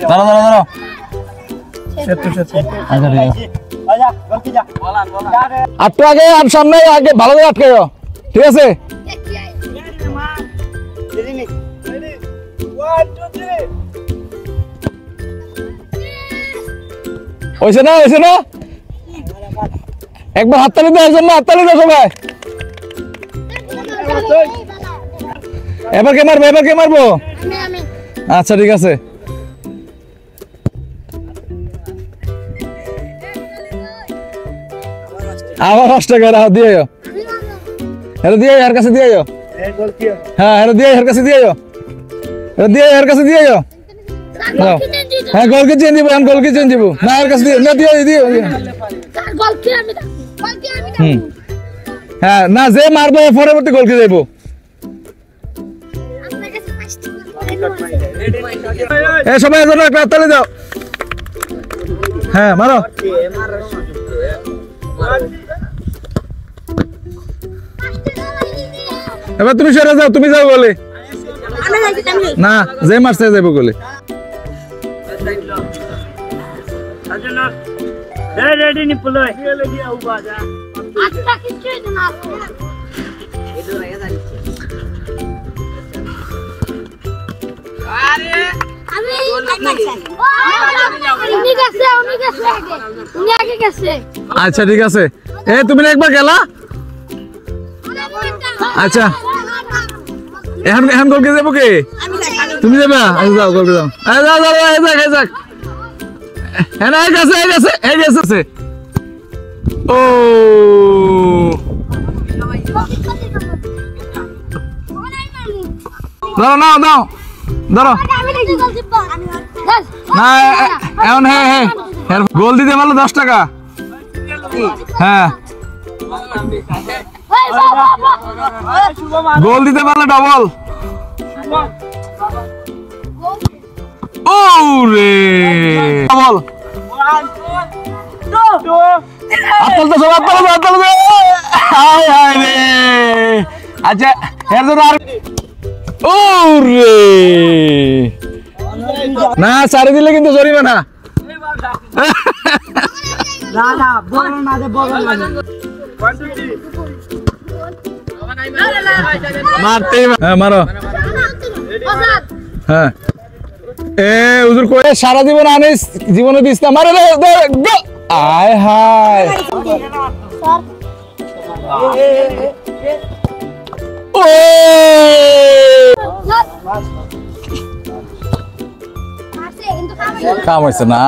দাঁড়া দাঁড়া দাঁড়া আটটা আগে আর সামনে আগে ভালো করে আটকে যাও ঠিক আছে হয়েছে না একবার হাততালি দেওয়ার জন্য হাততালি দাও সবাই এবার কে মারবো আচ্ছা ঠিক আছে আবার 5 টাকা দিয়ে এর কাছে দিয়ে হ্যাঁ এর কাছে দিয়ে হ্যাঁ গোলকে চেঞ্জ দিব আমি গোলকে চেঞ্জ দিব না এর কাছে দিয়ে হ্যাঁ না যে মারবো পরবর্তী গোলকে যাইবো সবাই একটা তালি দাও হ্যাঁ মারো এবার তুমি সরে যাও তুমি যাও বলে না যে মারছে যাইব বলে রেডি নি পুলো এলে গিয়া উবা যা আচ্ছা কিছু না এদো রায়া যাচ্ছে আরে আমি উনি গেছে আচ্ছা ঠিক আছে এ তুমি একবার গেলা আচ্ছা এখন গোলকে যাবো কে তুমি যাবে আচ্ছা যাও গোলকে যাও যাক হ্যাঁ এই গেছে ও দাও ধরো না এখন হ্যাঁ গোল দিতে পারলো 10 টাকা হ্যাঁ গোল দিতে পারলে ডবল ও রে ডবল আচ্ছা ও রে না সারি দিলে কিন্তু জরিবে না মারতে মারো হ্যাঁ এ হুজুর কই সারা জীবন আনিস জীবনে দিস না মারে আয় হায় ও কাম হইছে না